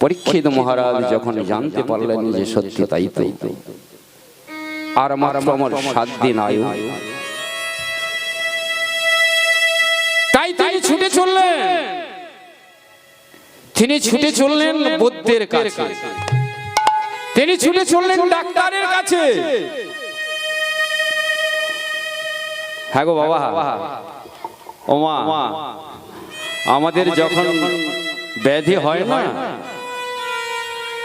পরীক্ষিত মহারাজ যখন জানতে পারলেন যে সত্যি তাই তো, আর মাত্র আমার 7 দিন আয়ু, তাই তিনি ছুটে চললেন। তিনি ছুটে চললেন বৈদ্যের কাছে, তিনি ছুটে চললেন ডাক্তারের কাছে। হ্যাঁ গো বাবা, ও মা, আমাদের যখন ব্যাধি হয় না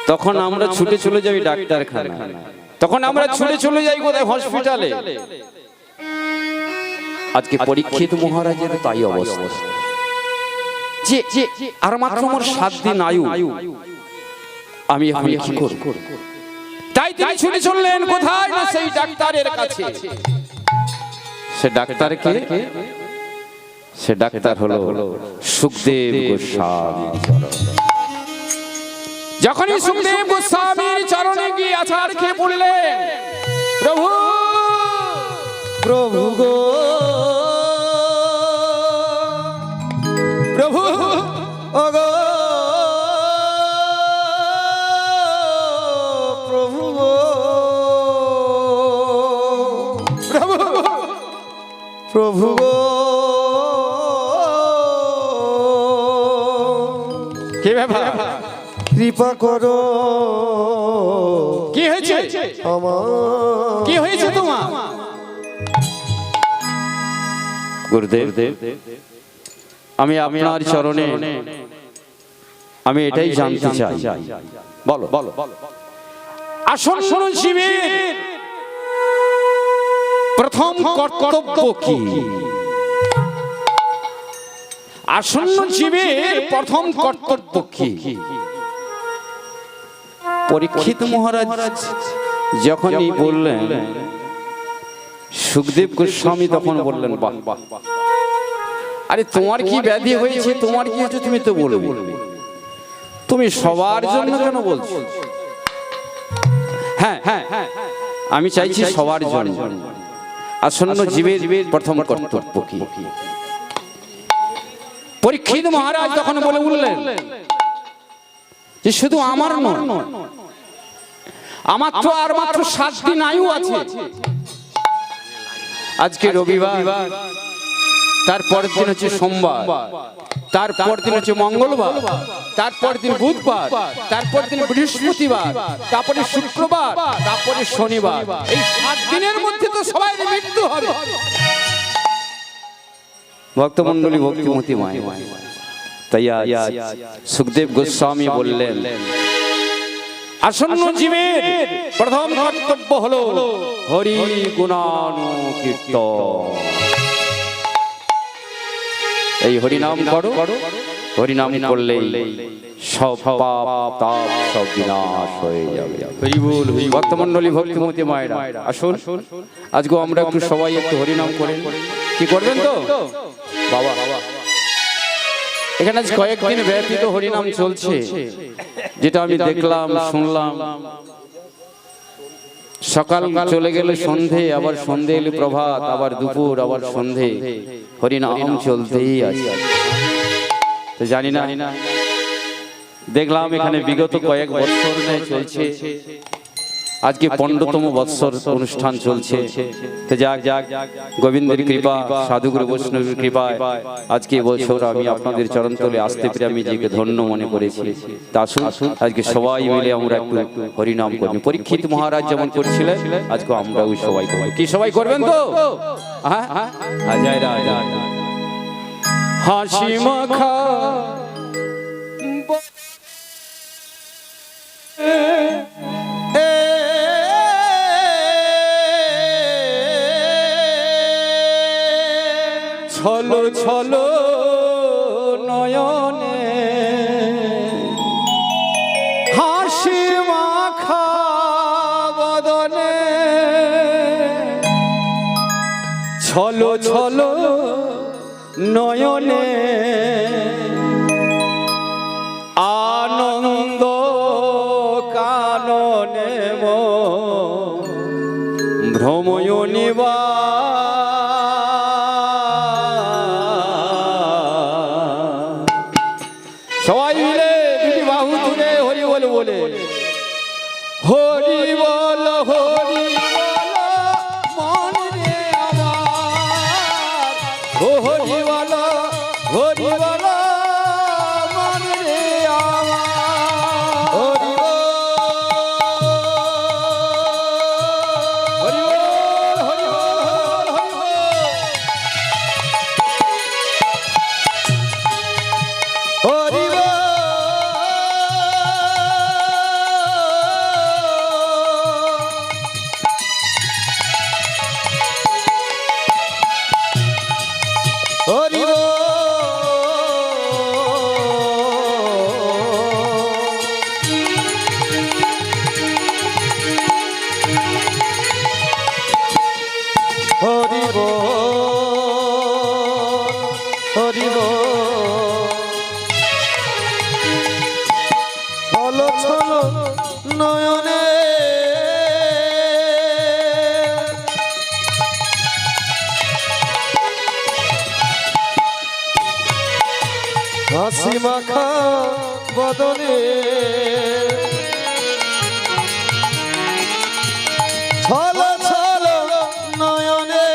তখন আমরা ছুটে চলে যাই ডাক্তারখানা, তখন আমরা ছুটে চলে যাই কোথায়, হসপিটালে। আজকে পরীক্ষিত মহারাজের তাই অবস্থা, যে আর মাত্র আমার 7 দিন আয়ু, আমি এখন কি করব? তাই তিনি ছুটে চললেন কোথায়, না সেই ডাক্তারের কাছে। সে ডাক্তারকে, সে ডাক্তার হলো সুখদেব গোস্বামী। যখনই সুখদেব গোস্বামীর চরণে গিয়ে আছাড় খেয়ে পড়লেন, প্রভু প্রভু গো প্রভু ও গো প্রভু গো প্রভু প্রভু গো, কি ব্যাপার, কৃপা করো। কি হয়েছে আমার কি হয়েছে তোমার? গুরুদেব, আমি আপনার চরণে আমি এটাই জানতে চাই, বলো বলো। আসন্ন জীবের প্রথম কর্তব্য কি? আসন্ন জীবের প্রথম কর্তব্য কি? পরীক্ষিত মহারাজ যখনই বললেন, সুখদেব গোস্বামী তখন বললেন, বাহ বাহ, আরে তোমার কি ব্যাধি হয়েছে, তোমার কি হয়েছে তুমি তো বলবে, তুমি সবার জন্য কেন বলছো? হ্যাঁ হ্যাঁ, আমি চাইছি সবার জন্য। আসন্ন জীবের প্রথম কর্তব্য কি? পরীক্ষিত মহারাজ তখন বলে উঠলেন যে শুধু আমার নয়, আমার তো আর মাত্র 7 দিন আয়ু আছে। আজকে রবিবার, তারপরের দিন হচ্ছে সোমবার, তারপর দিন হচ্ছে মঙ্গলবার, তারপর দিন বুধবার, তারপর দিন বৃহস্পতিবার, তারপরে শুক্রবার, তারপরে শনিবার। এই 7 দিনের মধ্যে তো সবাই মৃত্যু হবে। ভক্তমণ্ডলী, ভক্তিমতী মায়, তাই সুখদেব গোস্বামী বললেন, আসন্ন জীবের প্রথম কর্তব্য হলো হরি গুণানুকীর্তন। এই হরিনাম করো, হরিনাম করলে সব পাপ তাপ সব বিনাশ হয়ে যাবে। হরি বল। ভক্তমণ্ডলী, ভক্তিমতী মায়েরা, আসুন আজকে আমরা একটু সবাই একটু হরিনাম করেন। কি করবেন তো বাবা? এখানে কয়েকদিন ব্যাপী তো হরিনাম চলছে, যেটা আমি দেখলাম শুনলাম। সকাল চলে গেলে সন্ধে, আবার সন্ধে এলে প্রভাত, আবার দুপুর, আবার সন্ধে, হরিনাম চলতেই আছে। তো জানি না, দেখলাম এখানে বিগত কয়েক বছর ধরে চলছে, আজকে 15তম বৎসর অনুষ্ঠান চলছে। তো যাক যাক, গোবিন্দের কৃপা, সাধুগুরু বৈষ্ণবের কৃপায় আজকে বছর আমি আপনাদের চরণতলে আসতে পেরে আমি নিজেকে ধন্য মনে করেছি। তা আসুন আজকে সবাই মিলে আমরা একটু হরিনাম করব। পরীক্ষিত মহারাজ যেমন করছিলেন, আজকে আমরাও সবাই করব। কি সবাই করবেন তো? হ্যাঁ হ্যাঁ, জয় রাজা, হাসি মাখা ছলো ছলো নয়নে হাসি মাখা বদনে, ছলো ছলো নয়নে আনন্দ কাননে ভ্রময়নিবা সবাই মিলে দুটি বাহু তুলে বলে হরি বল হরি বল মন রে আমার ও হরি বল হরি বল মন রে আমার হরি বল হরি বল হরি বল হরি বল হরি বল হরি বল হরি বল হরি বল ছল ছল নয়নে হাসি মাখা বদনে ছল ছল নয়নে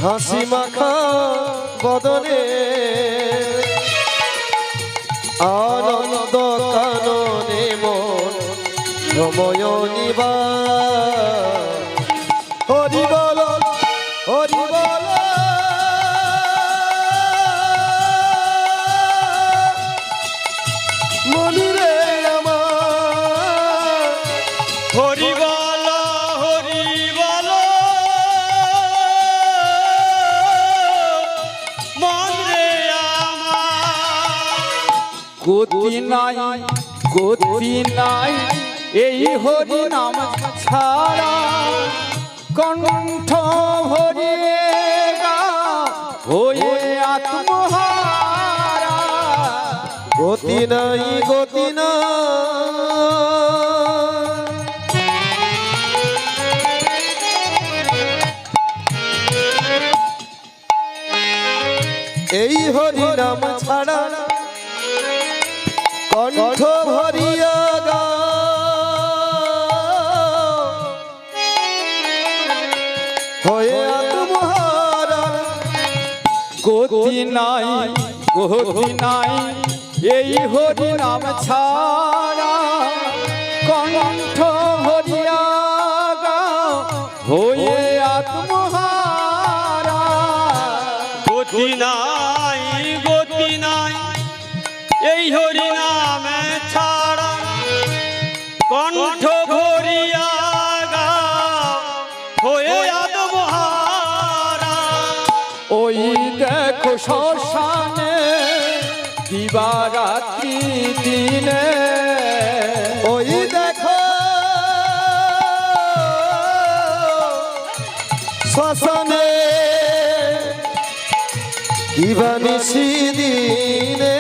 হাসি মাখা বদনে আনন্দ কাননে মন সময় নিবা হরি বল হরি বল মনিরে আমার হরি বল হরি বল মন রে আমার গতি নাই এই হরি নাম ছাড়া কণ্ঠ ভরিয়ে গা হয়ে আত্মহারা গতি নাই গতি নাই এই হরি নাম ছাড়া কণ্ঠ ভরিয়া গা হয়ে আত্মহারা গতি নাই এই হরি নাম ছাড়া কণ্ঠ ভরিয়া গা হয়ে আত্মহারা গতি নাই এই হরি নামে ছাড়া কণ্ঠ ভরিয়া গাও হয়ে আত্মহারা ওই দেখো শ্মশানে দিবারাত্রি দিনে ওই দেখো শ্মশানে দিবানিশি দিনে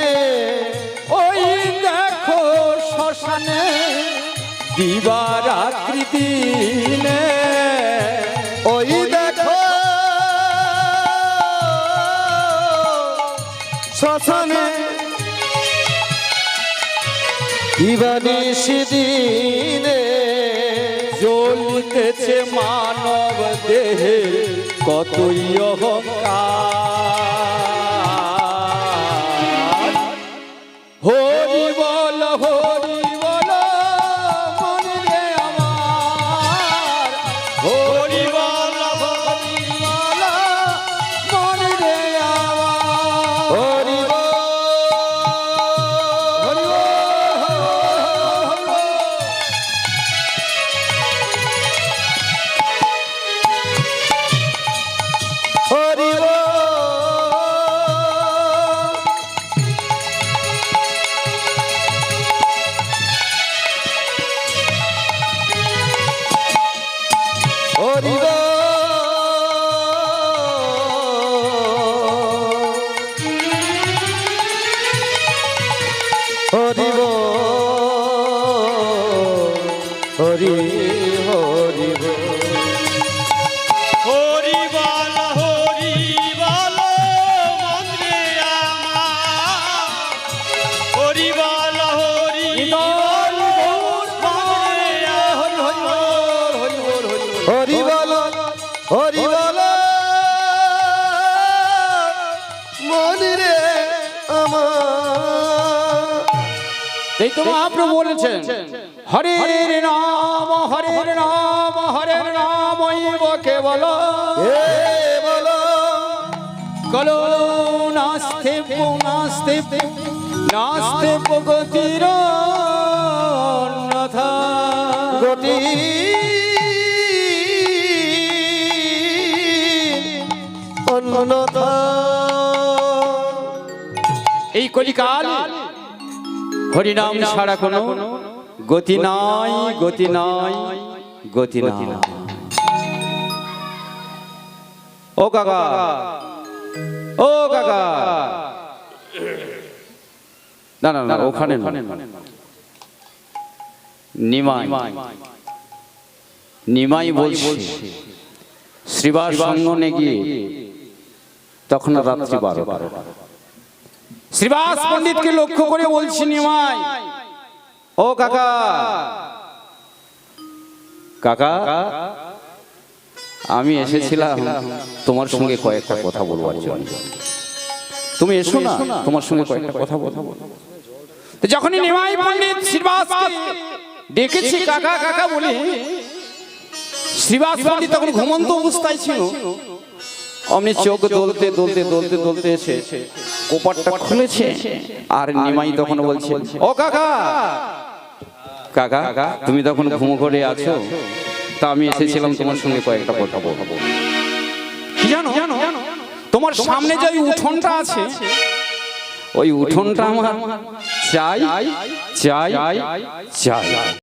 ওই দেখো শ্মশানে দিবারাত্রি দিনে ওই দেখো শ্মশানে দিবানিশি দিনে জ্বলিতেছে মানব দেহে কতই অহংকার হরি বল হরি বল মন রে আমার হরি বল হরি বল মন রে আমার হরি বল হরি বল হরি বল হরি বল হরি বল হরি হরি বল হরি বলো মনে রে আমার এই তো মহাপ্রভু বলেছেন হরের নাম হরের নাম হরের নাম কেবল এ বলো কলো নাস্তে নাস্তে নাস্তে গতির অন্যথা গতি অন্যথা এই কলিকাল হরিনাম ছাড়া কোনো গতি নাই গতি নাই গতি নাই। ও কাকা ও কাকা না না না ওখানে না নিমাই নিমাই বলছি শ্রীবাস সঙ্গনে গিয়ে তখন রাত্রি 12টা শ্রীবাস পণ্ডিতকে লক্ষ্য করে বলছি নিমাই ও কাকা কাকা আমি এসেছিলাম তোমার সঙ্গে কয়েকটা কথা বলবার জন্য তুমি এসো না তোমার সঙ্গে কয়েকটা কথা বলবো। তো যখনই নিমাই পণ্ডিত শ্রীবাসকে ডেকেছি কাকা কাকা বলে শ্রীবাস পণ্ডিত তখন ঘুমন্ত অবস্থায় ছিল অমনি চোখ দোলতে দোলতে দোলতে দোলতে এসে কোপারটা খুলেছে আর নিমাই তখন বলছে ও কাকা কাকা তুমি তখন ঘুম করে আছো তা আমি এসেছিলাম তোমার সঙ্গে কয়েকটা কথা বলবো। কি জানো তোমার সামনে যে উঠোনটা আছে ওই উঠোনটা আমার চাই চাই চাই